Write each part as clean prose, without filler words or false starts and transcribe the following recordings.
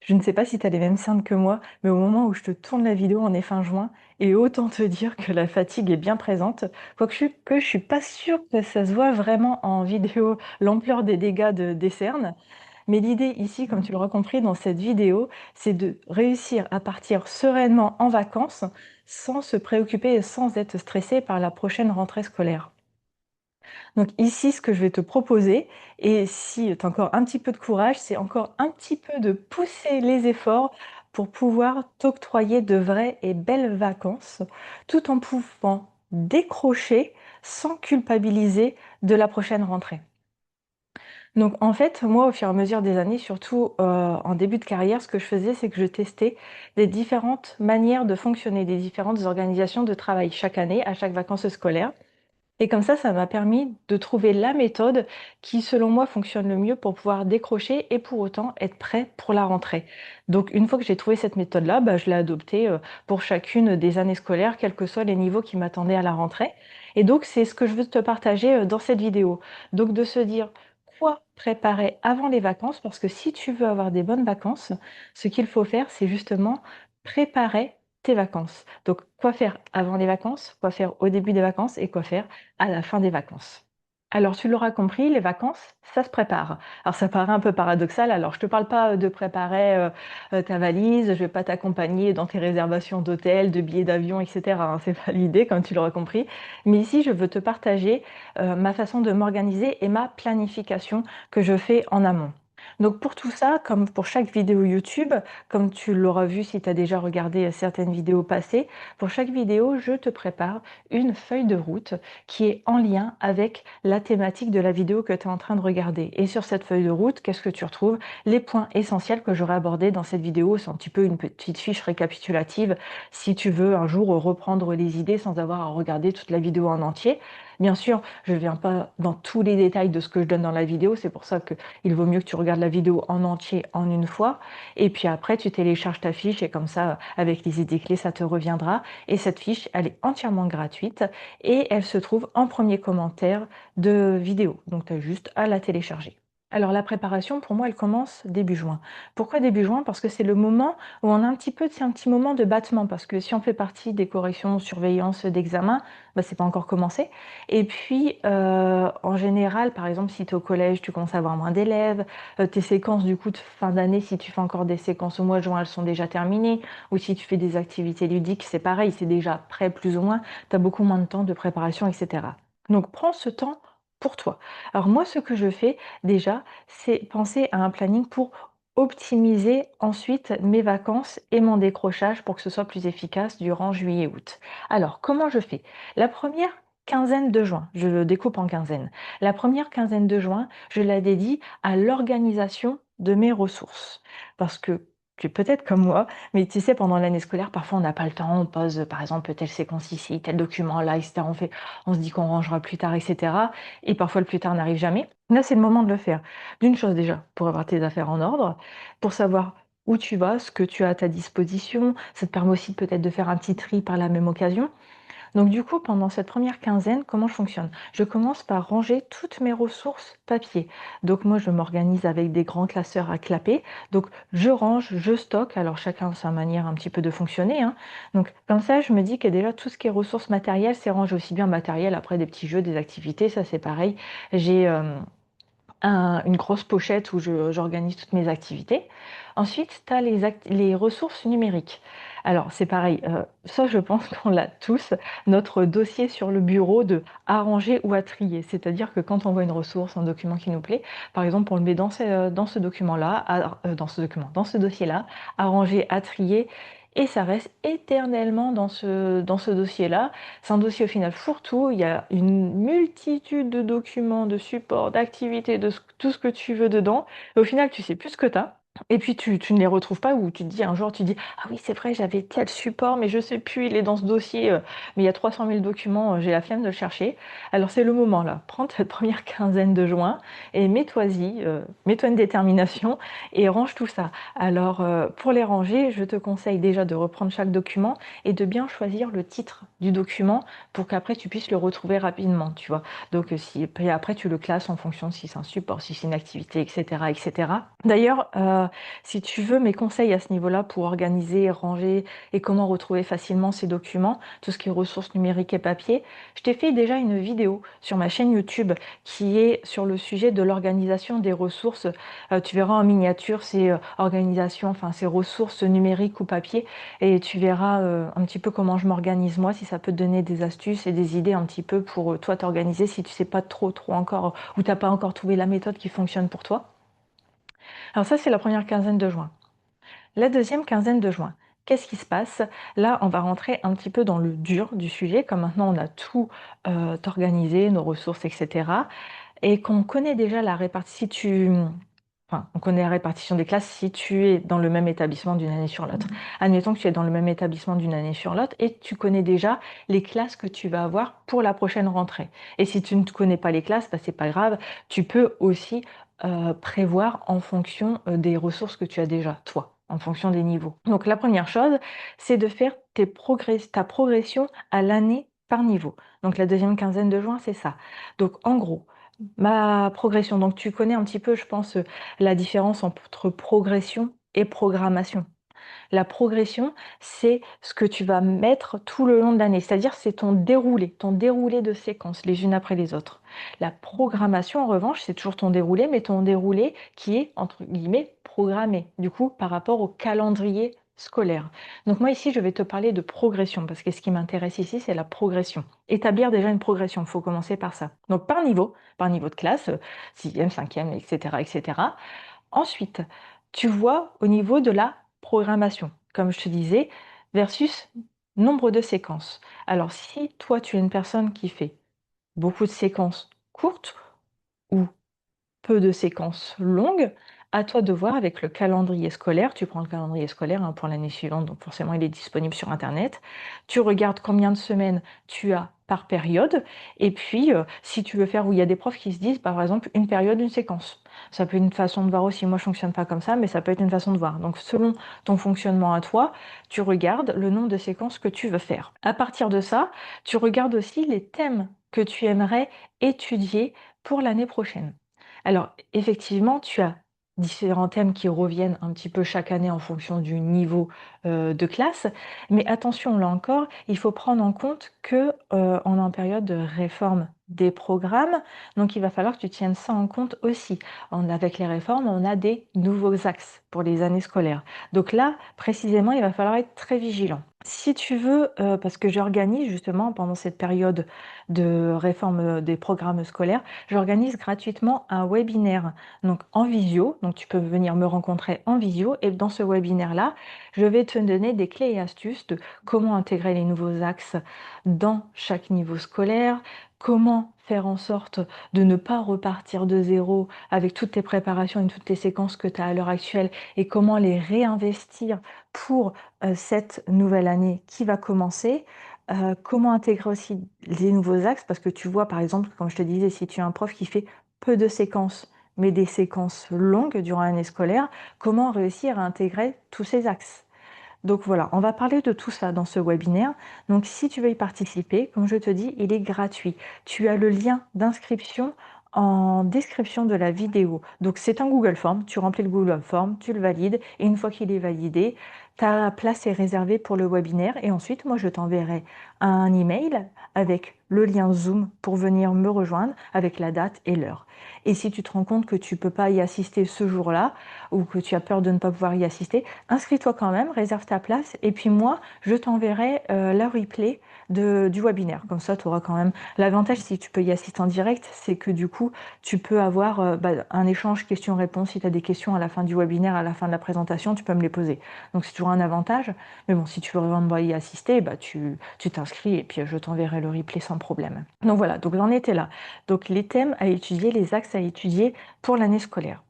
Je ne sais pas si tu as les mêmes cernes que moi, mais au moment où je te tourne la vidéo, on est fin juin, et autant te dire que la fatigue est bien présente, quoique je suis pas sûre que ça se voit vraiment en vidéo, l'ampleur des dégâts des cernes. Mais l'idée ici, comme tu l'auras compris dans cette vidéo, c'est de réussir à partir sereinement en vacances sans se préoccuper et sans être stressé par la prochaine rentrée scolaire. Donc ici, ce que je vais te proposer, et si tu as encore un petit peu de courage, c'est encore un petit peu de pousser les efforts pour pouvoir t'octroyer de vraies et belles vacances, tout en pouvant décrocher sans culpabiliser de la prochaine rentrée. Donc en fait, moi, au fur et à mesure des années, surtout en début de carrière, ce que je faisais, c'est que je testais des différentes manières de fonctionner, des différentes organisations de travail chaque année, à chaque vacances scolaires. Et comme ça m'a permis de trouver la méthode qui, selon moi, fonctionne le mieux pour pouvoir décrocher et pour autant être prêt pour la rentrée. Donc, une fois que j'ai trouvé cette méthode-là, bah, je l'ai adoptée pour chacune des années scolaires, quels que soient les niveaux qui m'attendaient à la rentrée. Et donc, c'est ce que je veux te partager dans cette vidéo. Donc, de se dire quoi préparer avant les vacances, parce que si tu veux avoir des bonnes vacances, ce qu'il faut faire, c'est justement préparer tes vacances. Donc, quoi faire avant les vacances, quoi faire au début des vacances et quoi faire à la fin des vacances. Alors, tu l'auras compris, les vacances, ça se prépare. Alors, ça paraît un peu paradoxal. Alors, je te parle pas de préparer ta valise, je vais pas t'accompagner dans tes réservations d'hôtel, de billets d'avion, etc., hein. C'est pas l'idée, comme tu l'auras compris. Mais ici, je veux te partager ma façon de m'organiser et ma planification que je fais en amont. Donc pour tout ça, comme pour chaque vidéo YouTube, comme tu l'auras vu si tu as déjà regardé certaines vidéos passées, pour chaque vidéo, je te prépare une feuille de route qui est en lien avec la thématique de la vidéo que tu es en train de regarder. Et sur cette feuille de route, qu'est-ce que tu retrouves? Les points essentiels que j'aurai abordés dans cette vidéo. C'est un petit peu une petite fiche récapitulative si tu veux un jour reprendre les idées sans avoir à regarder toute la vidéo en entier. Bien sûr, je ne viens pas dans tous les détails de ce que je donne dans la vidéo, c'est pour ça qu'il vaut mieux que tu regardes la vidéo en entier en une fois, et puis après tu télécharges ta fiche et comme ça, avec les idées clés, ça te reviendra. Et cette fiche, elle est entièrement gratuite et elle se trouve en premier commentaire de vidéo. Donc tu as juste à la télécharger. Alors la préparation, pour moi, elle commence début juin. Pourquoi début juin? Parce que c'est le moment où on a un petit peu, c'est un petit moment de battement, parce que si on fait partie des corrections, surveillance d'examen, bah, c'est pas encore commencé. Et puis, en général, par exemple, si tu es au collège, tu commences à avoir moins d'élèves, tes séquences du coup de fin d'année, si tu fais encore des séquences au mois de juin, elles sont déjà terminées, ou si tu fais des activités ludiques, c'est pareil, c'est déjà prêt plus ou moins, tu as beaucoup moins de temps de préparation, etc. Donc prends ce temps pour toi. Alors moi, ce que je fais déjà, c'est penser à un planning pour optimiser ensuite mes vacances et mon décrochage pour que ce soit plus efficace durant juillet-août. Alors, comment je fais? La première quinzaine de juin, je le découpe en quinzaine. La première quinzaine de juin, je la dédie à l'organisation de mes ressources. Parce que tu es peut-être comme moi, mais tu sais, pendant l'année scolaire, parfois on n'a pas le temps, on pose par exemple telle séquence ici, tel document là, etc. On se dit qu'on rangera plus tard, etc. Et parfois le plus tard n'arrive jamais. Là, c'est le moment de le faire. D'une chose déjà, pour avoir tes affaires en ordre, pour savoir où tu vas, ce que tu as à ta disposition. Ça te permet aussi peut-être de faire un petit tri par la même occasion. Donc du coup, pendant cette première quinzaine, comment je fonctionne? Je commence par ranger toutes mes ressources papier. Donc moi, je m'organise avec des grands classeurs à clapper. Donc je range, je stocke. Alors chacun a sa manière un petit peu de fonctionner, hein. Donc comme ça, je me dis que déjà tout ce qui est ressources matérielles, c'est rangé aussi bien matériel, après des petits jeux, des activités, ça c'est pareil. J'ai une grosse pochette où j'organise toutes mes activités. Ensuite, tu as les ressources numériques. Alors, c'est pareil, ça je pense qu'on l'a tous, notre dossier sur le bureau de arranger ou à trier. C'est-à-dire que quand on voit une ressource, un document qui nous plaît, par exemple, on le met dans ce document-là, dans ce dossier-là, arranger, à trier, et ça reste éternellement dans ce dossier-là. C'est un dossier au final fourre-tout, il y a une multitude de documents, de supports, d'activités, tout ce que tu veux dedans. Et au final, tu sais plus ce que tu as. Et puis tu ne les retrouves pas, ou tu te dis un jour, tu dis, ah oui, c'est vrai, j'avais tel support, mais je sais plus, il est dans ce dossier, mais il y a 300 000 documents, j'ai la flemme de le chercher. Alors c'est le moment là, prends cette première quinzaine de juin et mets-toi-y, mets-toi une détermination et range tout ça. Alors pour les ranger, je te conseille déjà de reprendre chaque document et de bien choisir le titre du document pour qu'après tu puisses le retrouver rapidement, tu vois. Donc si, puis après tu le classes en fonction de si c'est un support, si c'est une activité, etc., etc. D'ailleurs, Si tu veux mes conseils à ce niveau-là pour organiser, ranger et comment retrouver facilement ces documents, tout ce qui est ressources numériques et papier, je t'ai fait déjà une vidéo sur ma chaîne YouTube qui est sur le sujet de l'organisation des ressources. Tu verras en miniature ces organisations, enfin ces ressources numériques ou papier, et tu verras un petit peu comment je m'organise moi, si ça peut te donner des astuces et des idées un petit peu pour toi t'organiser si tu sais pas trop encore ou t'as pas encore trouvé la méthode qui fonctionne pour toi. Alors ça, c'est la première quinzaine de juin. La deuxième quinzaine de juin, qu'est-ce qui se passe? Là, on va rentrer un petit peu dans le dur du sujet, comme maintenant on a tout organisé, nos ressources, etc. Et qu'on connaît déjà la répartition, si enfin, on connaît la répartition des classes si tu es dans le même établissement d'une année sur l'autre. Admettons que tu es dans le même établissement d'une année sur l'autre et tu connais déjà les classes que tu vas avoir pour la prochaine rentrée. Et si tu ne connais pas les classes, bah, c'est pas grave, tu peux aussi prévoir en fonction des ressources que tu as déjà, toi, en fonction des niveaux. Donc la première chose, c'est de faire ta progression à l'année par niveau. Donc la deuxième quinzaine de juin, c'est ça. Donc en gros, ma progression, donc tu connais un petit peu, je pense, la différence entre progression et programmation. La progression, c'est ce que tu vas mettre tout le long de l'année, c'est-à-dire c'est ton déroulé de séquences, les unes après les autres. La programmation, en revanche, c'est toujours ton déroulé, mais ton déroulé qui est, entre guillemets, programmé, du coup, par rapport au calendrier scolaire. Donc moi ici, je vais te parler de progression, parce que ce qui m'intéresse ici, c'est la progression. Établir déjà une progression, il faut commencer par ça. Donc par niveau de classe, sixième, cinquième, etc., etc. Ensuite, tu vois au niveau de la programmation, comme je te disais, versus nombre de séquences. Alors, si toi, tu es une personne qui fait beaucoup de séquences courtes ou peu de séquences longues, à toi de voir avec le calendrier scolaire. Tu prends le calendrier scolaire pour l'année suivante, donc forcément il est disponible sur Internet. Tu regardes combien de semaines tu as par période, et puis si tu veux faire, où il y a des profs qui se disent, par exemple, une période, une séquence. Ça peut être une façon de voir aussi, moi je fonctionne pas comme ça, mais ça peut être une façon de voir. Donc selon ton fonctionnement à toi, tu regardes le nombre de séquences que tu veux faire. À partir de ça, tu regardes aussi les thèmes que tu aimerais étudier pour l'année prochaine. Alors, effectivement, tu as différents thèmes qui reviennent un petit peu chaque année en fonction du niveau de classe. Mais attention, là encore, il faut prendre en compte que on est en période de réforme des programmes. Donc, il va falloir que tu tiennes ça en compte aussi. Avec les réformes, on a des nouveaux axes pour les années scolaires. Donc là, précisément, il va falloir être très vigilant. Si tu veux, parce que j'organise justement pendant cette période de réforme des programmes scolaires, j'organise gratuitement un webinaire, donc en visio. Donc tu peux venir me rencontrer en visio et dans ce webinaire-là, je vais te donner des clés et astuces de comment intégrer les nouveaux axes dans chaque niveau scolaire, comment faire en sorte de ne pas repartir de zéro avec toutes tes préparations et toutes tes séquences que tu as à l'heure actuelle et comment les réinvestir pour cette nouvelle année qui va commencer. Comment intégrer aussi les nouveaux axes? Parce que tu vois, par exemple, comme je te disais, si tu as un prof qui fait peu de séquences, mais des séquences longues durant l'année scolaire, comment réussir à intégrer tous ces axes? Donc voilà, on va parler de tout ça dans ce webinaire. Donc si tu veux y participer, comme je te dis, il est gratuit. Tu as le lien d'inscription en description de la vidéo. Donc c'est un Google Form, tu remplis le Google Form, tu le valides et une fois qu'il est validé, ta place est réservée pour le webinaire et ensuite moi je t'enverrai un email avec le lien Zoom pour venir me rejoindre avec la date et l'heure. Et si tu te rends compte que tu ne peux pas y assister ce jour-là ou que tu as peur de ne pas pouvoir y assister, inscris-toi quand même, réserve ta place et puis moi, je t'enverrai la replay du webinaire. Comme ça, tu auras quand même l'avantage, si tu peux y assister en direct, c'est que du coup, tu peux avoir un échange questions-réponses. Si tu as des questions à la fin du webinaire, à la fin de la présentation, tu peux me les poser. Donc, c'est toujours un avantage. Mais bon, si tu veux vraiment y assister, tu t'inscris et puis je t'enverrai le replay sans problème. Donc voilà, donc j'en étais là. Donc les thèmes à étudier, les axes à étudier pour l'année scolaire.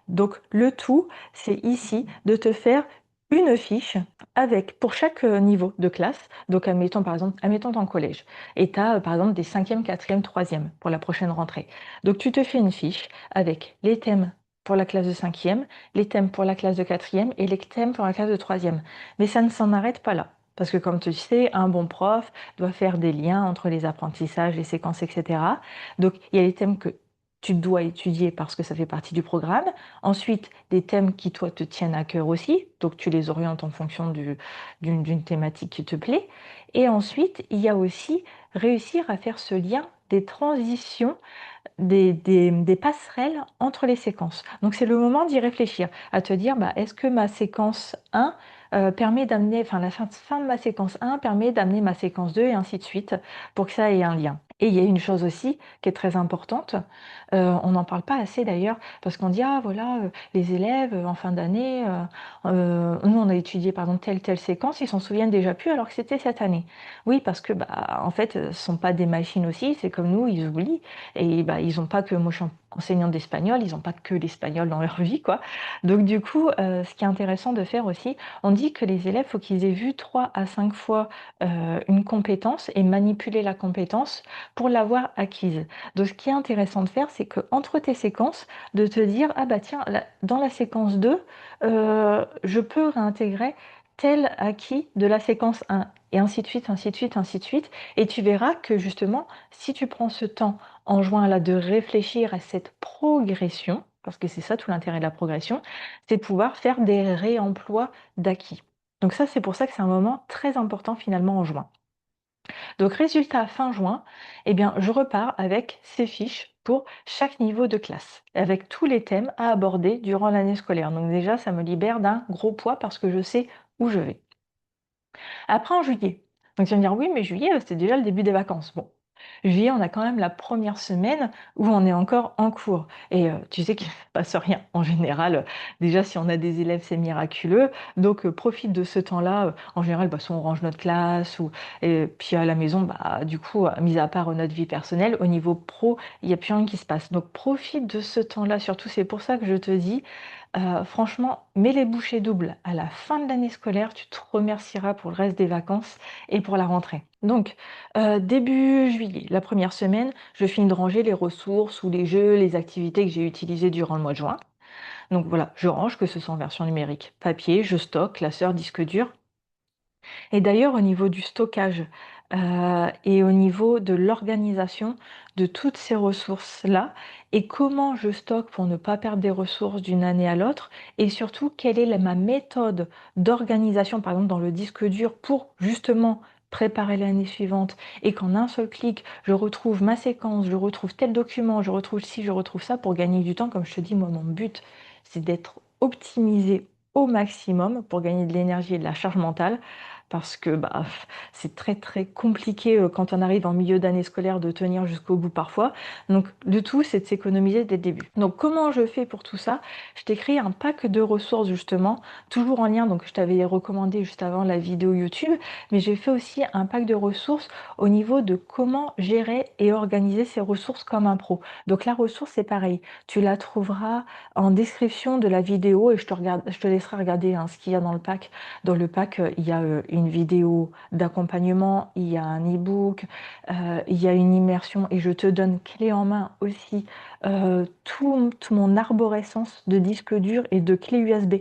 Donc le tout, c'est ici de te faire une fiche avec, pour chaque niveau de classe, donc admettons par exemple, admettons en collège, et tu as par exemple des cinquième, quatrième, troisième pour la prochaine rentrée. Donc tu te fais une fiche avec les thèmes pour la classe de cinquième, les thèmes pour la classe de quatrième et les thèmes pour la classe de troisième. Mais ça ne s'en arrête pas là. Parce que comme tu sais, un bon prof doit faire des liens entre les apprentissages, les séquences, etc. Donc il y a les thèmes que tu dois étudier parce que ça fait partie du programme. Ensuite, des thèmes qui, toi, te tiennent à cœur aussi. Donc, tu les orientes en fonction d'une thématique qui te plaît. Et ensuite, il y a aussi réussir à faire ce lien des transitions des passerelles entre les séquences. Donc c'est le moment d'y réfléchir, à te dire, bah, est-ce que ma séquence 1 permet d'amener, enfin la fin de ma séquence 1 permet d'amener ma séquence 2 et ainsi de suite, pour que ça ait un lien. Et il y a une chose aussi qui est très importante, on n'en parle pas assez d'ailleurs, parce qu'on dit, ah voilà, les élèves en fin d'année, nous on a étudié par exemple telle séquence, ils s'en souviennent déjà plus alors que c'était cette année. Oui, parce que bah, en fait, ce sont pas des machines aussi, c'est comme nous, ils oublient. Et bah, ils n'ont pas que, moi je suis enseignante d'espagnol, ils n'ont pas que l'espagnol dans leur vie, quoi. Donc du coup, ce qui est intéressant de faire aussi, on dit que les élèves, faut qu'ils aient vu 3 à 5 fois une compétence et manipuler la compétence pour l'avoir acquise. Donc ce qui est intéressant de faire, c'est que entre tes séquences, de te dire, ah bah tiens, dans la séquence 2, je peux réintégrer tel acquis de la séquence 1, et ainsi de suite, ainsi de suite, ainsi de suite. Et tu verras que justement, si tu prends ce temps en juin là de réfléchir à cette progression, parce que c'est ça tout l'intérêt de la progression, c'est de pouvoir faire des réemplois d'acquis. Donc ça, c'est pour ça que c'est un moment très important finalement en juin. Donc résultat, fin juin, eh bien, je repars avec ces fiches pour chaque niveau de classe, avec tous les thèmes à aborder durant l'année scolaire. Donc déjà, ça me libère d'un gros poids parce que je sais où je vais. Après, en juillet. Donc, tu vas me dire, oui, mais juillet, c'était déjà le début des vacances. Bon, juillet, on a quand même la première semaine où on est encore en cours. Et tu sais qu'il ne se passe rien. En général, déjà, si on a des élèves, c'est miraculeux. Donc, profite de ce temps-là. En général, bah, soit on range notre classe, et puis à la maison, bah, du coup, mis à part notre vie personnelle, au niveau pro, il n'y a plus rien qui se passe. Donc, profite de ce temps-là. Surtout, c'est pour ça que je te dis, franchement, mets les bouchées doubles. À la fin de l'année scolaire, tu te remercieras pour le reste des vacances et pour la rentrée. Donc, début juillet, la première semaine, je finis de ranger les ressources ou les jeux, les activités que j'ai utilisées durant le mois de juin. Donc voilà, je range, que ce soit en version numérique, papier, je stocke, classeur, disque dur. Et d'ailleurs, au niveau du stockage et au niveau de l'organisation de toutes ces ressources-là, et comment je stocke pour ne pas perdre des ressources d'une année à l'autre, et surtout, quelle est ma méthode d'organisation, par exemple dans le disque dur, pour justement préparer l'année suivante, et qu'en un seul clic, je retrouve ma séquence, je retrouve tel document, je retrouve ci, je retrouve ça, pour gagner du temps. Comme je te dis, moi, mon but, c'est d'être optimisé au maximum pour gagner de l'énergie et de la charge mentale, parce que bah, c'est très très compliqué quand on arrive en milieu d'année scolaire de tenir jusqu'au bout parfois. Donc le tout, c'est de s'économiser dès le début. Donc comment je fais pour tout ça? Je t'ai créé un pack de ressources justement, toujours en lien, donc je t'avais recommandé juste avant la vidéo YouTube, mais j'ai fait aussi un pack de ressources au niveau de comment gérer et organiser ces ressources comme un pro. Donc la ressource, c'est pareil, tu la trouveras en description de la vidéo et je te laisserai regarder hein, ce qu'il y a dans le pack. Dans le pack, il y a une vidéo d'accompagnement, il y a un e-book, il y a une immersion et je te donne clé en main aussi tout mon arborescence de disques durs et de clés USB.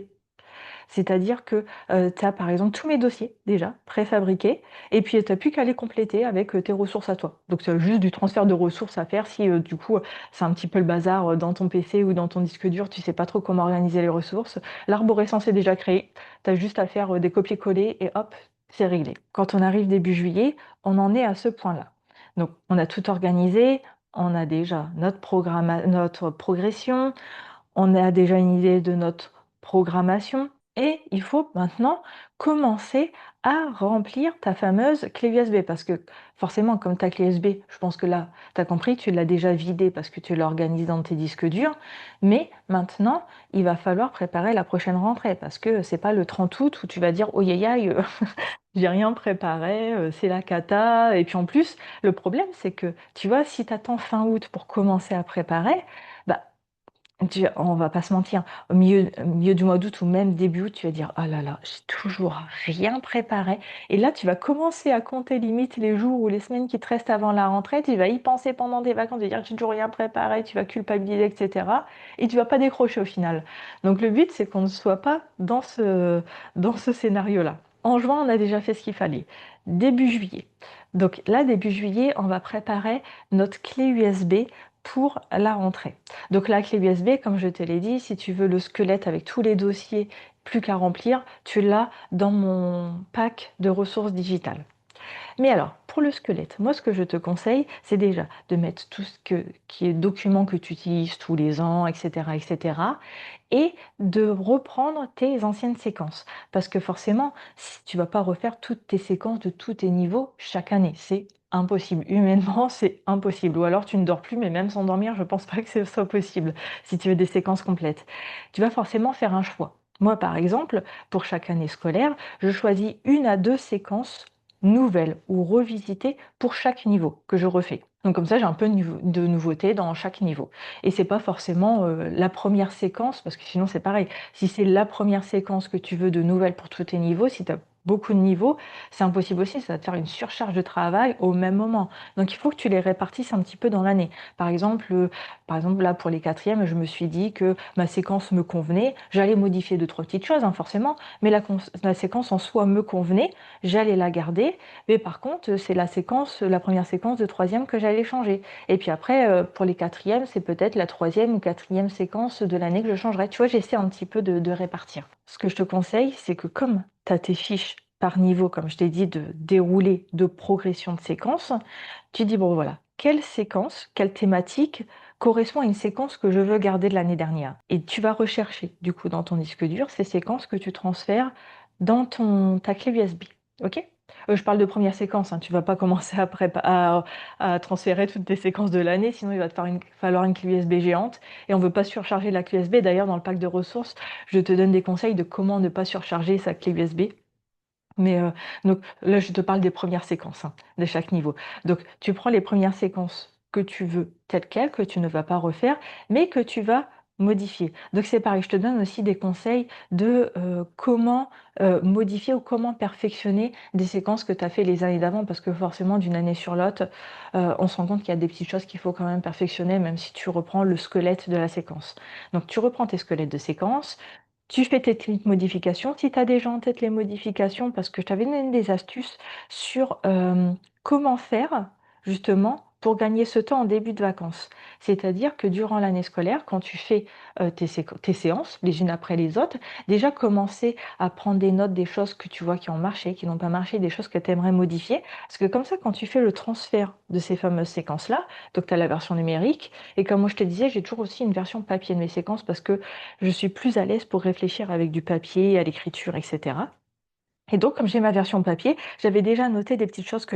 C'est-à-dire que tu as par exemple tous mes dossiers déjà préfabriqués et puis tu n'as plus qu'à les compléter avec tes ressources à toi. Donc c'est juste du transfert de ressources à faire si du coup c'est un petit peu le bazar dans ton PC ou dans ton disque dur, tu sais pas trop comment organiser les ressources. L'arborescence est déjà créée, tu as juste à faire des copier-coller et hop, c'est réglé. Quand on arrive début juillet, on en est à ce point-là. Donc on a tout organisé, on a déjà notre programme, notre progression, on a déjà une idée de notre programmation et il faut maintenant commencer à remplir ta fameuse clé USB parce que forcément, comme ta clé USB, je pense que là, tu as compris, tu l'as déjà vidée parce que tu l'as organisée dans tes disques durs, mais maintenant, il va falloir préparer la prochaine rentrée parce que c'est pas le 30 août où tu vas dire, oh aïe aïe, j'ai rien préparé, c'est la cata. Et puis en plus, le problème, c'est que tu vois, si tu attends fin août pour commencer à préparer, bah, on va pas se mentir, au milieu du mois d'août ou même début août, tu vas dire: «Oh là là, j'ai toujours rien préparé» et là, tu vas commencer à compter limite les jours ou les semaines qui te restent avant la rentrée. Tu vas y penser pendant tes vacances, tu vas dire: «J'ai toujours rien préparé», tu vas culpabiliser et cetera et tu vas pas décrocher au final. Donc le but, c'est qu'on ne soit pas dans ce scénario-là. En juin, on a déjà fait ce qu'il fallait. Début juillet. Donc là, début juillet, on va préparer notre clé USB pour la rentrée. Donc la clé USB, comme je te l'ai dit, si tu veux le squelette avec tous les dossiers, plus qu'à remplir, tu l'as dans mon pack de ressources digitales. Mais alors, pour le squelette, moi ce que je te conseille, c'est déjà de mettre tout ce qui est documents que tu utilises tous les ans, etc., etc., et de reprendre tes anciennes séquences. Parce que forcément, si tu vas pas refaire toutes tes séquences de tous tes niveaux chaque année. C'est impossible. Humainement, c'est impossible. Ou alors tu ne dors plus, mais même sans dormir, je pense pas que ce soit possible si tu veux des séquences complètes. Tu vas forcément faire un choix. Moi, par exemple, pour chaque année scolaire, je choisis une à deux séquences nouvelles ou revisitées pour chaque niveau que je refais. Donc comme ça, j'ai un peu de nouveauté dans chaque niveau. Et c'est pas forcément la première séquence, parce que sinon c'est pareil. Si c'est la première séquence que tu veux de nouvelles pour tous tes niveaux, si tu as beaucoup de niveaux, c'est impossible aussi, ça va te faire une surcharge de travail au même moment. Donc il faut que tu les répartisses un petit peu dans l'année. Par exemple, là pour les quatrièmes, je me suis dit que ma séquence me convenait. J'allais modifier deux, trois petites choses, hein, forcément, mais la séquence en soi me convenait, j'allais la garder. Mais par contre, c'est la première séquence de troisième que j'allais changer. Et puis après, pour les quatrièmes, c'est peut-être la troisième ou quatrième séquence de l'année que je changerai. Tu vois, j'essaie un petit peu de répartir. Ce que je te conseille, c'est que comme tu as tes fiches par niveau, comme je t'ai dit, de déroulé, de progression de séquence, tu dis, bon voilà, quelle séquence, quelle thématique correspond à une séquence que je veux garder de l'année dernière. Et tu vas rechercher, du coup, dans ton disque dur, ces séquences que tu transfères dans ta clé USB. OK? Je parle de première séquence, hein, tu vas pas commencer à transférer toutes tes séquences de l'année, sinon il va falloir une clé USB géante et on veut pas surcharger la clé USB. D'ailleurs, dans le pack de ressources, je te donne des conseils de comment ne pas surcharger sa clé USB. Mais donc là, je te parle des premières séquences, hein, de chaque niveau. Donc tu prends les premières séquences que tu veux telles quelles, que tu ne vas pas refaire, mais que tu vas modifier. Donc c'est pareil, je te donne aussi des conseils de comment modifier ou comment perfectionner des séquences que tu as fait les années d'avant, parce que forcément, d'une année sur l'autre, on se rend compte qu'il y a des petites choses qu'il faut quand même perfectionner, même si tu reprends le squelette de la séquence. Donc tu reprends tes squelettes de séquence, tu fais tes petites modifications. Si tu as déjà en tête les modifications, parce que je t'avais donné des astuces sur comment faire justement pour gagner ce temps en début de vacances. C'est-à-dire que durant l'année scolaire, quand tu fais tes séances les unes après les autres, déjà commencer à prendre des notes des choses que tu vois qui ont marché, qui n'ont pas marché, des choses que tu aimerais modifier. Parce que comme ça, quand tu fais le transfert de ces fameuses séquences-là, donc tu as la version numérique, et comme moi je te disais, j'ai toujours aussi une version papier de mes séquences parce que je suis plus à l'aise pour réfléchir avec du papier, à l'écriture, etc. Et donc, comme j'ai ma version papier, j'avais déjà noté des petites choses que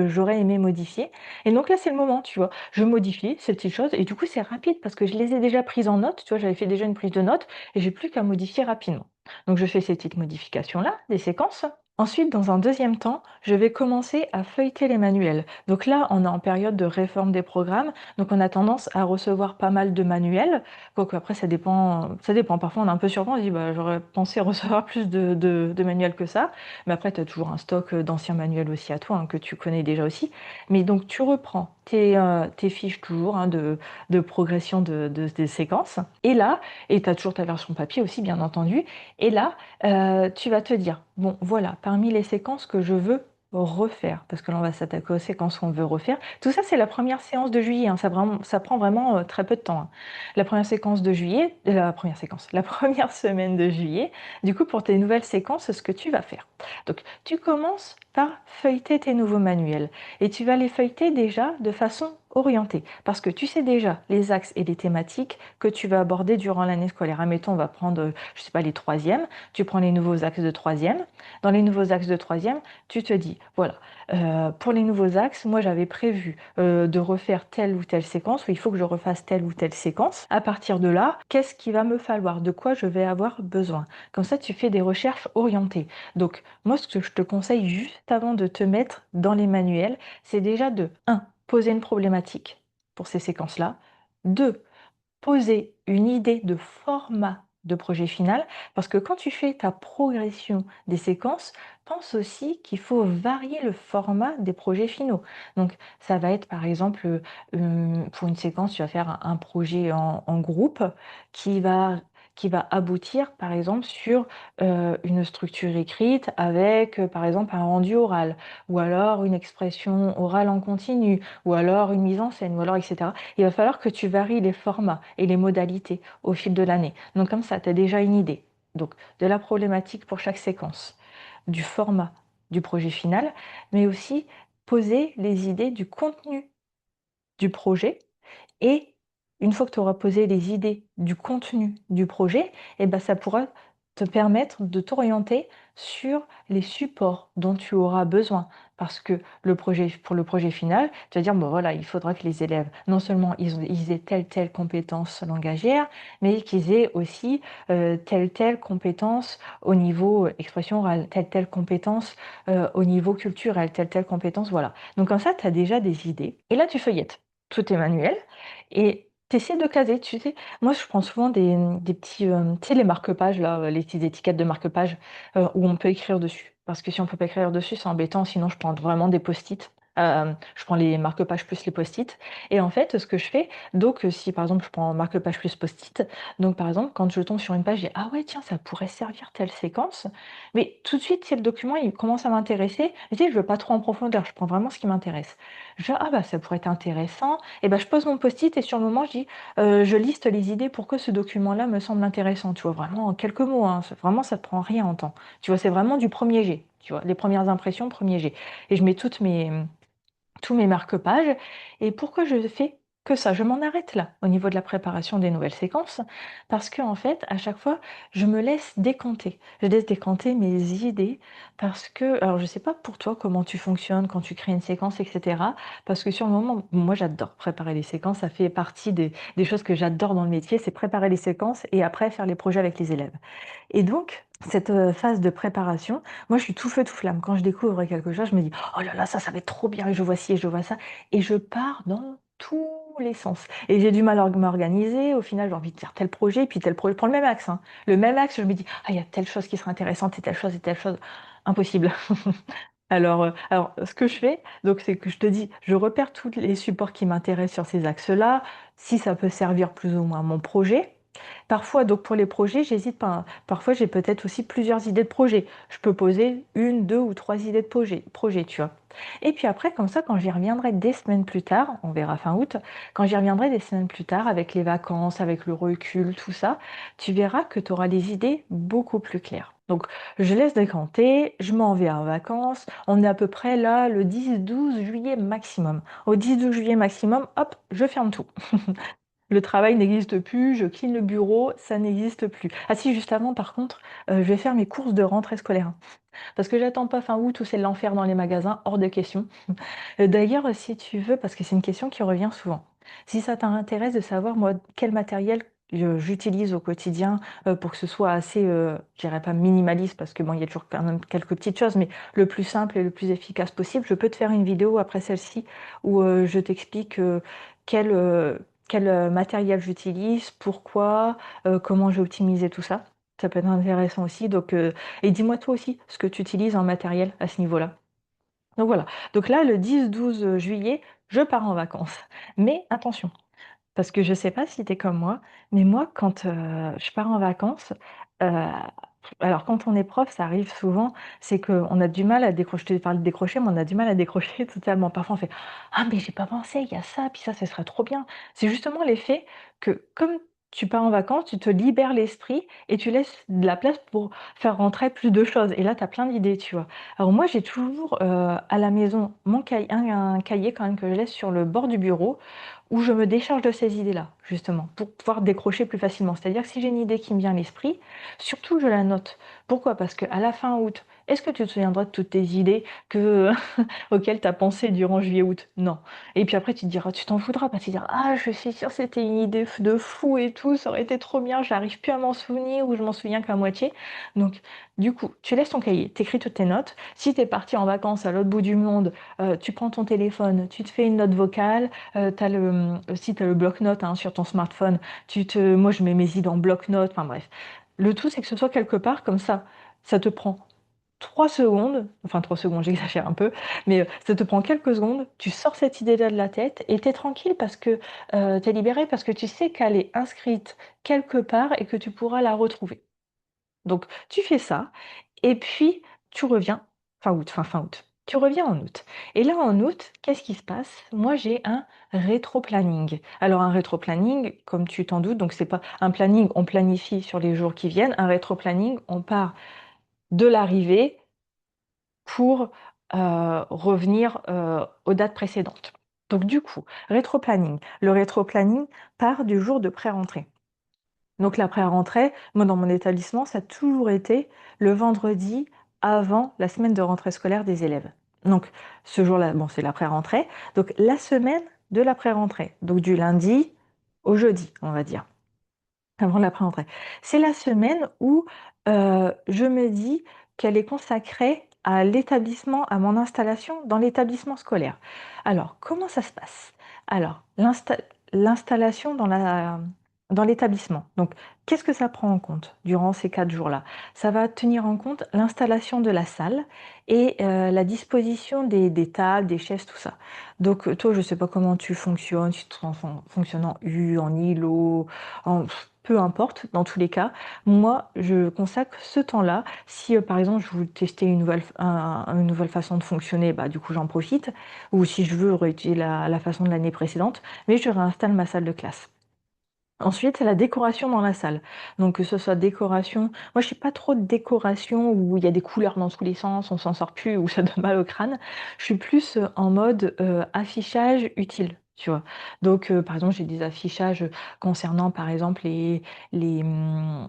j'aurais aimé modifier. Et donc là, c'est le moment, tu vois. Je modifie ces petites choses et du coup, c'est rapide parce que je les ai déjà prises en note. Tu vois, j'avais fait déjà une prise de notes et j'ai plus qu'à modifier rapidement. Donc, je fais ces petites modifications-là, des séquences. Ensuite, dans un deuxième temps, je vais commencer à feuilleter les manuels. Donc là, on est en période de réforme des programmes, donc on a tendance à recevoir pas mal de manuels. Quoique après, ça dépend, ça dépend. Parfois, on est un peu surpris, on se dit, bah, j'aurais pensé recevoir plus de manuels que ça. Mais après, tu as toujours un stock d'anciens manuels aussi à toi, hein, que tu connais déjà aussi. Mais donc, tu reprends tes fiches toujours, hein, de progression des séquences. Et là, et tu as toujours ta version papier aussi, bien entendu. Et là, tu vas te dire, bon, voilà, parmi les séquences que je veux refaire, parce que là, on va s'attaquer aux séquences qu'on veut refaire. Tout ça, c'est la première séance de juillet, hein, ça prend vraiment très peu de temps, hein. La première séquence de juillet, la première semaine de juillet, du coup, pour tes nouvelles séquences, ce que tu vas faire. Donc, tu commences par feuilleter tes nouveaux manuels et tu vas les feuilleter déjà de façon orientée parce que tu sais déjà les axes et les thématiques que tu vas aborder durant l'année scolaire. Admettons, on va prendre, je sais pas, les troisièmes, tu prends les nouveaux axes de troisième. Dans les nouveaux axes de troisième, tu te dis, voilà, pour les nouveaux axes, moi j'avais prévu de refaire telle ou telle séquence, ou il faut que je refasse telle ou telle séquence. À partir de là, qu'est-ce qu'il va me falloir? De quoi je vais avoir besoin? Comme ça, tu fais des recherches orientées. Donc, moi, ce que je te conseille juste avant de te mettre dans les manuels, c'est déjà de un, poser une problématique pour ces séquences-là. 2, poser une idée de format de projet final, parce que quand tu fais ta progression des séquences, pense aussi qu'il faut varier le format des projets finaux. Donc, ça va être par exemple, pour une séquence, tu vas faire un projet en groupe qui va qui va aboutir, par exemple, sur une structure écrite avec, par exemple, un rendu oral, ou alors une expression orale en continu, ou alors une mise en scène, ou alors etc. Il va falloir que tu varies les formats et les modalités au fil de l'année. Donc comme ça, tu as déjà une idée. Donc de la problématique pour chaque séquence, du format du projet final, mais aussi poser les idées du contenu du projet et une fois que tu auras posé les idées du contenu du projet, et ben, ça pourra te permettre de t'orienter sur les supports dont tu auras besoin. Parce que pour le projet final, tu vas dire, bon voilà, il faudra que les élèves, non seulement ils aient telle compétence langagière, mais qu'ils aient aussi telle compétence au niveau expression orale, telle compétence au niveau culturel, telle compétence, voilà. Donc comme ça, tu as déjà des idées. Et là, tu feuillettes. Tout est manuel et tu essaies de caser, tu sais? Moi, je prends souvent des petits, tu sais, les marque-pages là, les petites étiquettes de marque-pages, où on peut écrire dessus. Parce que si on peut pas écrire dessus, c'est embêtant, sinon je prends vraiment des post-it. Je prends les marque-pages plus les post-it et en fait, ce que je fais, donc si par exemple je prends marque-page plus post-it, donc par exemple, quand je tombe sur une page, je dis: «Ah ouais, tiens, ça pourrait servir telle séquence», mais tout de suite, si le document, il commence à m'intéresser, tu sais, je veux pas trop en profondeur, je prends vraiment ce qui m'intéresse. Je: «Ah bah, ça pourrait être intéressant», et ben je pose mon post-it et sur le moment, je dis, je liste les idées pourquoi ce document-là me semble intéressant, tu vois? Vraiment en quelques mots, hein, c'est vraiment ça te prend rien en temps. Tu vois? C'est vraiment du premier jet, tu vois? Les premières impressions, premier jet et je mets tous mes marque-pages. Et pourquoi je fais que ça? Je m'en arrête là, au niveau de la préparation des nouvelles séquences, parce que en fait, à chaque fois, je me laisse décanter. Je laisse décanter mes idées parce que, alors je sais pas pour toi comment tu fonctionnes quand tu crées une séquence, et cetera. Parce que sur le moment, moi j'adore préparer les séquences, ça fait partie des choses que j'adore dans le métier, c'est préparer les séquences et après faire les projets avec les élèves. Et donc, cette, phase de préparation, moi je suis tout feu tout flamme. Quand je découvre quelque chose, je me dis: «Oh là là, ça va être trop bien et je vois ci et je vois ça», et je pars dans tous les sens et j'ai du mal à m'organiser. Au final, j'ai envie de faire tel projet, puis tel projet je prends le même axe, hein. Le même axe, je me dis: «Ah, il y a telle chose qui serait intéressante et telle chose». Impossible. Alors, ce que je fais, donc c'est que je te dis, je repère tous les supports qui m'intéressent sur ces axes-là, si ça peut servir plus ou moins à mon projet. Parfois, donc pour les projets, j'hésite pas, hein. Parfois, j'ai peut-être aussi plusieurs idées de projet. Je peux poser une, 2 ou 3 idées de projet, tu vois? Et puis après, comme ça, quand j'y reviendrai des semaines plus tard, on verra fin août, quand j'y reviendrai des semaines plus tard avec les vacances, avec le recul, tout ça, tu verras que tu auras des idées beaucoup plus claires. Donc, je laisse décanter, je m'en vais en vacances. On est à peu près là le 10-12 juillet maximum. Au 10-12 juillet maximum, hop, je ferme tout. Le travail n'existe plus, je clean le bureau, ça n'existe plus. Ah si, juste avant, par contre, je vais faire mes courses de rentrée scolaire. Parce que j'attends pas fin août où c'est l'enfer dans les magasins, hors de question. D'ailleurs, si tu veux, parce que c'est une question qui revient souvent, si ça t'intéresse de savoir, moi, quel matériel j'utilise au quotidien pour que ce soit assez, je dirais pas minimaliste, parce que bon, il y a toujours quand même quelques petites choses, mais le plus simple et le plus efficace possible, je peux te faire une vidéo après celle-ci où je t'explique quel, euh, quel matériel j'utilise, pourquoi, comment j'ai optimisé tout ça. Ça peut être intéressant aussi. Donc, et dis-moi toi aussi ce que tu utilises en matériel à ce niveau-là. Donc voilà, donc là, le 10-12 juillet, je pars en vacances. Mais attention, parce que je sais pas si tu es comme moi, mais moi, quand, je pars en vacances, heu, alors quand on est prof, ça arrive souvent, c'est qu'on a du mal à décrocher. Je te parle de décrocher, mais on a du mal à décrocher totalement. Parfois, on fait: «Ah mais j'ai pas pensé, il y a ça, puis ça, ce serait trop bien». C'est justement l'effet que comme tu pars en vacances, tu te libères l'esprit et tu laisses de la place pour faire rentrer plus de choses et là, tu as plein d'idées, tu vois? Alors moi, j'ai toujours, à la maison, mon cahier un cahier quand même que je laisse sur le bord du bureau où je me décharge de ces idées-là, justement, pour pouvoir décrocher plus facilement. C'est-à-dire que si j'ai une idée qui me vient à l'esprit, surtout je la note. Pourquoi? Parce qu'à la fin août, est-ce que tu te souviendras de toutes tes idées que auxquelles tu as pensé durant juillet-août? Non. Et puis après, tu te diras, tu t'en voudras parce que tu te diras, ah, je suis sûre, c'était une idée de fou et tout, ça aurait été trop bien, j'arrive plus à m'en souvenir ou je m'en souviens qu'à moitié. Donc, du coup, tu laisses ton cahier, tu écris toutes tes notes. Si tu es parti en vacances à l'autre bout du monde, tu prends ton téléphone, tu te fais une note vocale, tu le, aussi tu le bloc-notes hein, sur ton smartphone. Moi, je mets mes idées en bloc-notes, enfin bref. Le tout, c'est que ce soit quelque part comme ça te prend. 3 secondes, enfin 3 secondes, j'exagère un peu, mais ça te prend quelques secondes, tu sors cette idée-là de la tête et tu es tranquille parce que tu es libéré parce que tu sais qu'elle est inscrite quelque part et que tu pourras la retrouver. Donc tu fais ça et puis tu reviens fin août. Tu reviens en août. Et là, en août, qu'est-ce qui se passe? Moi, j'ai un rétro-planning. Alors, un rétro-planning, comme tu t'en doutes, donc c'est pas un planning, on planifie sur les jours qui viennent. Un rétro-planning, on part de l'arrivée pour revenir aux dates précédentes. Donc, du coup, rétro-planning. Le rétro-planning part du jour de pré-rentrée. Donc la pré-rentrée, moi dans mon établissement, ça a toujours été le vendredi avant la semaine de rentrée scolaire des élèves. Donc ce jour-là, bon, c'est la pré-rentrée. Donc la semaine de la pré-rentrée, donc du lundi au jeudi, on va dire, avant la pré-rentrée. C'est la semaine où je me dis qu'elle est consacrée à l'établissement, à mon installation dans l'établissement scolaire. Alors, comment ça se passe? Alors, l'installation dans l'établissement. Donc, qu'est-ce que ça prend en compte durant ces 4 jours-là? Ça va tenir en compte l'installation de la salle et la disposition des tables, des chaises, tout ça. Donc, toi, je ne sais pas comment tu fonctionnes, si tu fonctionnes en U, en îlot, peu importe, dans tous les cas, moi, je consacre ce temps-là. Si, par exemple, je veux tester une nouvelle façon de fonctionner, bah, du coup, j'en profite. Ou si je veux réutiliser la façon de l'année précédente, mais je réinstalle ma salle de classe. Ensuite, c'est la décoration dans la salle. Donc, que ce soit décoration. Moi, je suis pas trop de décoration où il y a des couleurs dans tous les sens, on s'en sort plus, où ça donne mal au crâne. Je suis plus en mode affichage utile, tu vois. Donc, par exemple, j'ai des affichages concernant, par exemple, les, hum,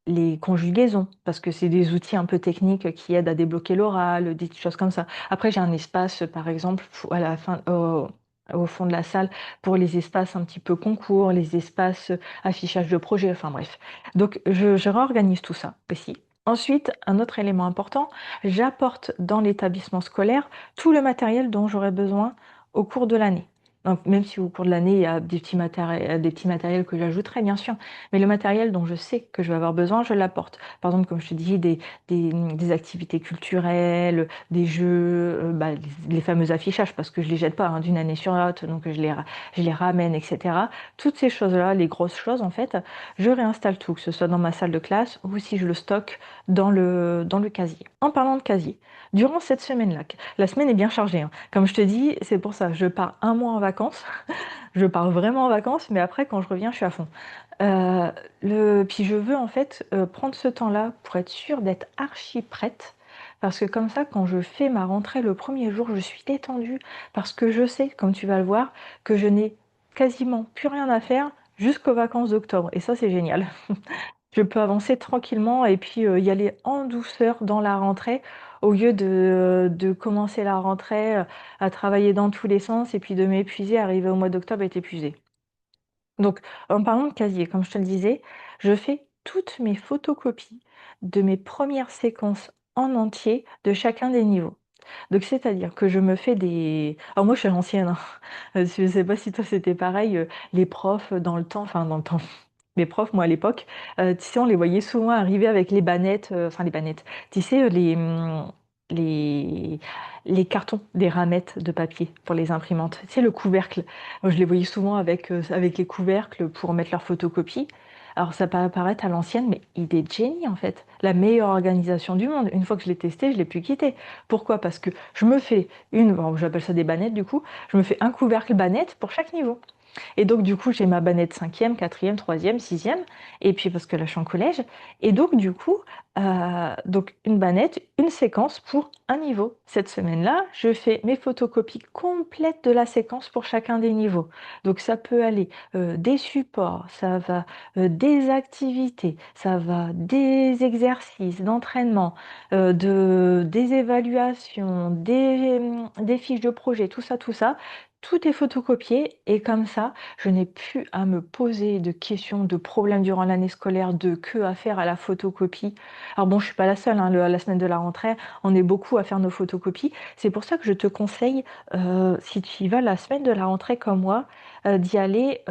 les conjugaisons, parce que c'est des outils un peu techniques qui aident à débloquer l'oral, des choses comme ça. Après, j'ai un espace, par exemple, à la fin, au fond de la salle pour les espaces un petit peu concours, les espaces affichage de projet, enfin bref. Donc je réorganise tout ça aussi. Ensuite, un autre élément important, j'apporte dans l'établissement scolaire tout le matériel dont j'aurai besoin au cours de l'année. Donc, même si au cours de l'année, il y a des petits matériels que j'ajouterai, bien sûr, mais le matériel dont je sais que je vais avoir besoin, je l'apporte. Par exemple, comme je te dis, des activités culturelles, des jeux, bah, les fameux affichages, parce que je les jette pas hein, d'une année sur l'autre, donc je les ramène, etc. Toutes ces choses-là, les grosses choses, en fait, je réinstalle tout, que ce soit dans ma salle de classe ou si je le stocke dans le casier. En parlant de casier, durant cette semaine-là, la semaine est bien chargée, hein. Comme je te dis, c'est pour ça, je pars un mois en vacances, je pars vraiment en vacances, mais après, quand je reviens, je suis à fond. Euh, puis je veux en fait prendre ce temps-là pour être sûre d'être archi prête. Parce que comme ça, quand je fais ma rentrée le premier jour, je suis détendue. Parce que je sais, comme tu vas le voir, que je n'ai quasiment plus rien à faire jusqu'aux vacances d'octobre. Et ça, c'est génial. Je peux avancer tranquillement et puis y aller en douceur dans la rentrée au lieu de commencer la rentrée à travailler dans tous les sens et puis de m'épuiser, arriver au mois d'octobre et être épuisée. Donc, en parlant de casier, comme je te le disais, je fais toutes mes photocopies de mes premières séquences en entier de chacun des niveaux. Donc, c'est-à-dire que je me fais des... Alors moi, je suis à l'ancienne, hein. Je ne sais pas si toi, c'était pareil. Les profs, dans le temps, enfin, dans le temps, les profs, moi, à l'époque, tu sais, on les voyait souvent arriver avec les bannettes, enfin, les bannettes, tu sais, les, les cartons, des ramettes de papier pour les imprimantes. Tu sais, le couvercle. Moi, je les voyais souvent avec les couvercles pour mettre leurs photocopies. Alors, ça peut apparaître à l'ancienne, mais idée de génie, en fait. La meilleure organisation du monde. Une fois que je l'ai testé, je ne l'ai plus quitté. Pourquoi? Parce que je me fais bon, j'appelle ça des bannettes, du coup, je me fais un couvercle bannette pour chaque niveau. Et donc, du coup, j'ai ma bannette cinquième, quatrième, troisième, sixième, et puis parce que là, je suis en collège. Et donc, du coup, donc une bannette, une séquence pour un niveau. Cette semaine-là, je fais mes photocopies complètes de la séquence pour chacun des niveaux. Donc, ça peut aller des supports, ça va des activités, ça va des exercices d'entraînement, des évaluations, des fiches de projet, tout ça, tout ça. Tout est photocopié et comme ça, je n'ai plus à me poser de questions, de problèmes durant l'année scolaire, de que à faire à la photocopie. Alors bon, je suis pas la seule, hein, la semaine de la rentrée, on est beaucoup à faire nos photocopies. C'est pour ça que je te conseille, si tu y vas la semaine de la rentrée comme moi, d'y aller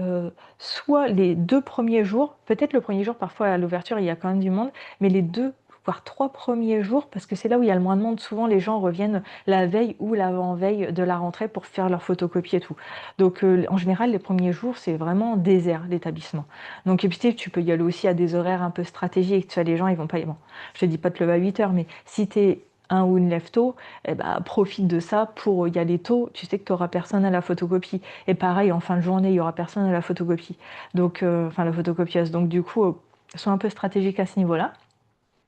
soit les 2 premiers jours, peut-être le premier jour, parfois à l'ouverture, il y a quand même du monde, mais les 2 voire 3 premiers jours, parce que c'est là où il y a le moins de monde. Souvent, les gens reviennent la veille ou l'avant-veille de la rentrée pour faire leur photocopie et tout. Donc, en général, les premiers jours, c'est vraiment désert, l'établissement. Donc, et puis, tu peux y aller aussi à des horaires un peu stratégiques. Tu vois, les gens, ils vont pas... Bon, je te dis pas de te lever à 8 heures, mais si tu es un ou une lève tôt, eh ben, profite de ça pour y aller tôt. Tu sais que tu n'auras personne à la photocopie. Et pareil, en fin de journée, il y aura personne à la photocopie. Donc, enfin, la photocopieuse. Donc, du coup, sois un peu stratégique à ce niveau-là.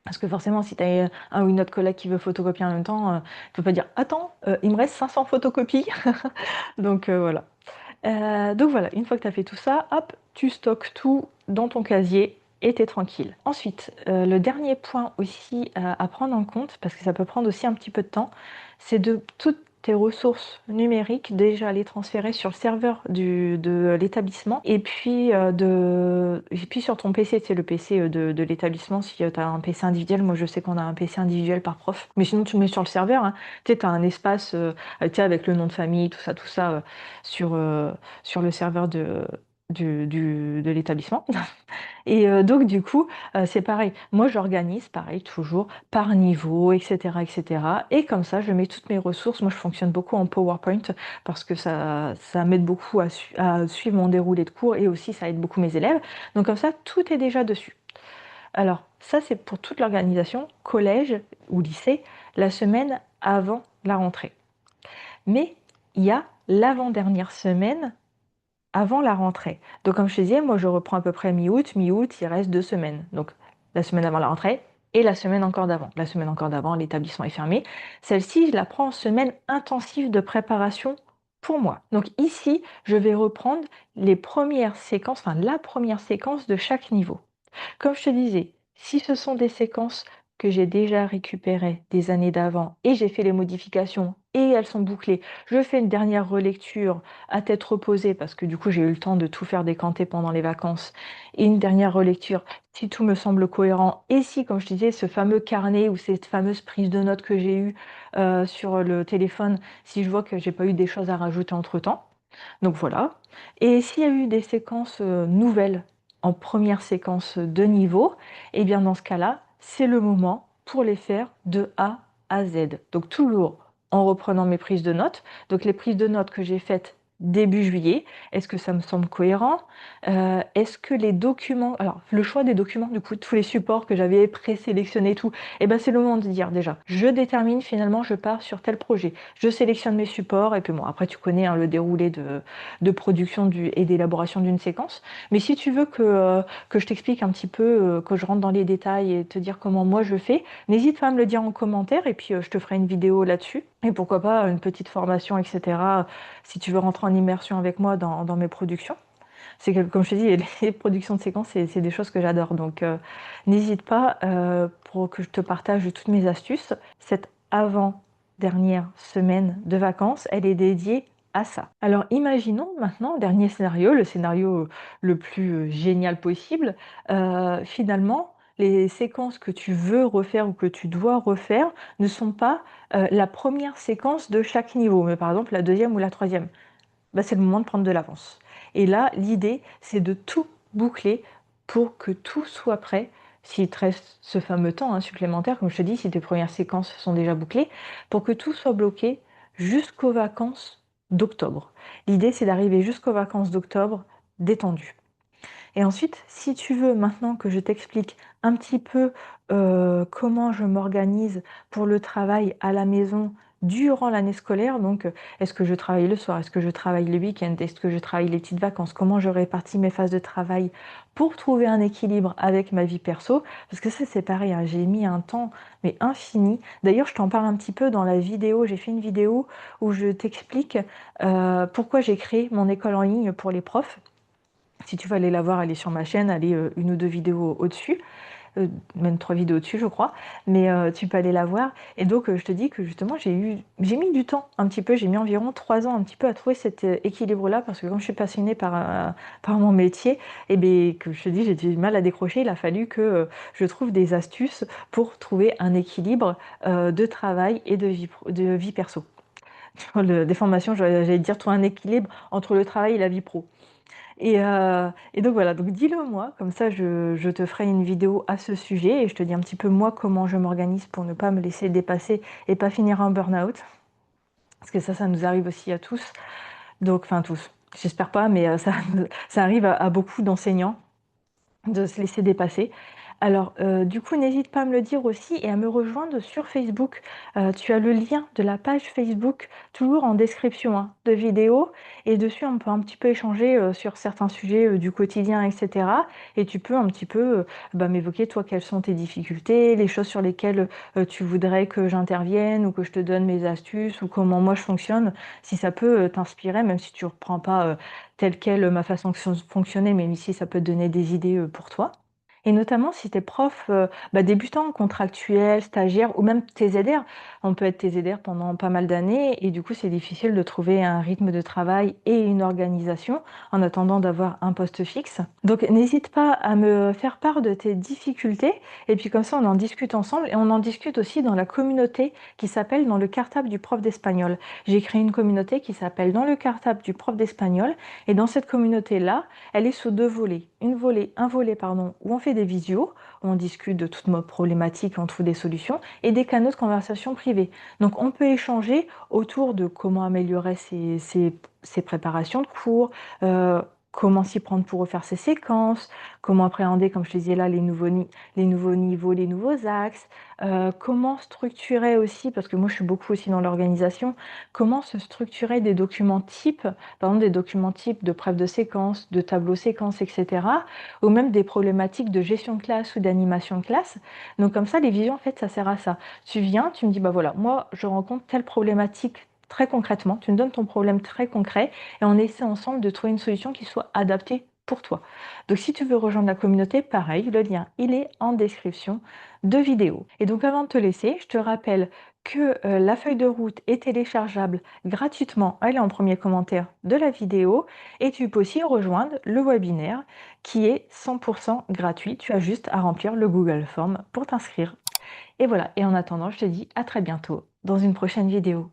Parce que forcément, si tu as un ou une autre collègue qui veut photocopier en même temps, tu peux pas dire attends, il me reste 500 photocopies. Donc, voilà. Donc voilà, une fois que tu as fait tout ça, hop, tu stockes tout dans ton casier et tu es tranquille. Ensuite, le dernier point aussi à prendre en compte, parce que ça peut prendre aussi un petit peu de temps, c'est de toutes tes ressources numériques déjà les transférer sur le serveur de l'établissement et puis sur ton PC, c'est le PC de l'établissement si tu as un PC individuel. Moi je sais qu'on a un PC individuel par prof, mais sinon tu le mets sur le serveur, hein. Tu sais, tu as un espace tu sais, avec le nom de famille, tout ça sur, sur le serveur de l'établissement. Et donc, du coup, c'est pareil. Moi, j'organise, pareil, toujours par niveau, etc., etc. Et cetera. Et comme ça, je mets toutes mes ressources. Moi, je fonctionne beaucoup en PowerPoint parce que ça m'aide beaucoup à suivre mon déroulé de cours et aussi, ça aide beaucoup mes élèves. Donc, comme ça, tout est déjà dessus. Alors, ça, c'est pour toute l'organisation, collège ou lycée, la semaine avant la rentrée. Mais il y a l'avant-dernière semaine avant la rentrée. Donc, comme je te disais, moi, je reprends à peu près mi-août. Mi-août, il reste 2 semaines. Donc, la semaine avant la rentrée et la semaine encore d'avant. La semaine encore d'avant, l'établissement est fermé. Celle-ci, je la prends en semaine intensive de préparation pour moi. Donc, ici, je vais reprendre les premières séquences, enfin, la première séquence de chaque niveau. Comme je te disais, si ce sont des séquences que j'ai déjà récupérées des années d'avant et j'ai fait les modifications et elles sont bouclées, je fais une dernière relecture à tête reposée parce que du coup j'ai eu le temps de tout faire décanter pendant les vacances et une dernière relecture si tout me semble cohérent et si, comme je te disais, ce fameux carnet ou cette fameuse prise de notes que j'ai eue sur le téléphone, si je vois que j'ai pas eu des choses à rajouter entre-temps. Donc voilà. Et s'il y a eu des séquences nouvelles en première séquence de niveau, et bien dans ce cas-là, c'est le moment pour les faire de A à Z. Donc toujours en reprenant mes prises de notes. Donc les prises de notes que j'ai faites début juillet, est-ce que ça me semble cohérent? Est-ce que les documents, alors le choix des documents, du coup, tous les supports que j'avais présélectionnés et tout, et ben c'est le moment de dire déjà, je détermine finalement, je pars sur tel projet, je sélectionne mes supports, et puis bon, après tu connais hein, le déroulé de production et d'élaboration d'une séquence. Mais si tu veux que je t'explique un petit peu, que je rentre dans les détails et te dire comment moi je fais, n'hésite pas à me le dire en commentaire et puis je te ferai une vidéo là-dessus. Et pourquoi pas une petite formation, etc. Si tu veux rentrer en immersion avec moi dans mes productions. C'est que, comme je te dis, les productions de séquences, c'est des choses que j'adore. Donc, n'hésite pas pour que je te partage toutes mes astuces. Cette avant-dernière semaine de vacances, elle est dédiée à ça. Alors, imaginons maintenant, dernier scénario, le scénario le plus génial possible. Finalement, les séquences que tu veux refaire ou que tu dois refaire ne sont pas la première séquence de chaque niveau, mais par exemple la deuxième ou la troisième. Bah, c'est le moment de prendre de l'avance. Et là, l'idée, c'est de tout boucler pour que tout soit prêt. S'il te reste ce fameux temps hein, supplémentaire, comme je te dis, si tes premières séquences sont déjà bouclées, pour que tout soit bloqué jusqu'aux vacances d'octobre. L'idée, c'est d'arriver jusqu'aux vacances d'octobre détendu. Et ensuite, si tu veux maintenant que je t'explique un petit peu comment je m'organise pour le travail à la maison durant l'année scolaire, donc est-ce que je travaille le soir, est-ce que je travaille le week-end, est-ce que je travaille les petites vacances, comment je répartis mes phases de travail pour trouver un équilibre avec ma vie perso, parce que ça c'est pareil, hein, j'ai mis un temps mais infini. D'ailleurs, je t'en parle un petit peu dans la vidéo, j'ai fait une vidéo où je t'explique pourquoi j'ai créé mon école en ligne pour les profs. Si tu veux aller la voir, elle est sur ma chaîne, elle est une ou deux vidéos au-dessus, même 3 vidéos au-dessus, je crois. Mais tu peux aller la voir. Et donc, je te dis que justement, j'ai mis du temps un petit peu, j'ai mis environ 3 ans un petit peu à trouver cet équilibre-là, parce que quand je suis passionnée par mon métier, et bien, que je te dis, j'ai du mal à décrocher. Il a fallu que je trouve des astuces pour trouver un équilibre de travail et de vie perso. Des formations, j'allais dire, trouver un équilibre entre le travail et la vie pro. Et donc voilà, donc dis-le moi, comme ça je te ferai une vidéo à ce sujet et je te dis un petit peu moi comment je m'organise pour ne pas me laisser dépasser et pas finir en burn-out. Parce que ça nous arrive aussi à tous. Donc, enfin tous, j'espère pas, mais ça arrive à beaucoup d'enseignants de se laisser dépasser. Alors, du coup, n'hésite pas à me le dire aussi et à me rejoindre sur Facebook. Tu as le lien de la page Facebook toujours en description, hein, de vidéo et dessus on peut un petit peu échanger, sur certains sujets, du quotidien et cetera et tu peux un petit peu, m'évoquer toi quelles sont tes difficultés, les choses sur lesquelles, tu voudrais que j'intervienne ou que je te donne mes astuces ou comment moi je fonctionne. Si ça peut, t'inspirer, même si tu reprends pas, telle quelle ma façon de fonctionner, mais ici ça peut te donner des idées, pour toi. Et notamment si tu es prof, débutant, contractuel, stagiaire ou même TZR. On peut être TZR pendant pas mal d'années et du coup, c'est difficile de trouver un rythme de travail et une organisation en attendant d'avoir un poste fixe. Donc n'hésite pas à me faire part de tes difficultés et puis comme ça, on en discute ensemble et on en discute aussi dans la communauté qui s'appelle Dans le cartable du prof d'espagnol. J'ai créé une communauté qui s'appelle Dans le cartable du prof d'espagnol et dans cette communauté-là, elle est sous deux volets. Un volet, pardon, où on fait des visios, où on discute de toutes nos problématiques, on trouve des solutions, et des canaux de conversation privés. Donc on peut échanger autour de comment améliorer ses préparations de cours, comment s'y prendre pour refaire ses séquences, comment appréhender, comme je te disais là, les nouveaux niveaux, les nouveaux axes, comment structurer aussi, parce que moi je suis beaucoup aussi dans l'organisation, comment se structurer des documents types, par exemple des documents types de preuves de séquence, de tableaux séquences, etc. Ou même des problématiques de gestion de classe ou d'animation de classe. Donc comme ça, les visions, en fait, ça sert à ça. Tu viens, tu me dis, bah voilà, moi, je rencontre telle problématique très concrètement, tu me donnes ton problème très concret et on essaie ensemble de trouver une solution qui soit adaptée pour toi. Donc si tu veux rejoindre la communauté, pareil, le lien, il est en description de vidéo. Et donc avant de te laisser, je te rappelle que la feuille de route est téléchargeable gratuitement, elle est en premier commentaire de la vidéo, et tu peux aussi rejoindre le webinaire qui est 100% gratuit. Tu as juste à remplir le Google Form pour t'inscrire. Et voilà, et en attendant, je te dis à très bientôt dans une prochaine vidéo.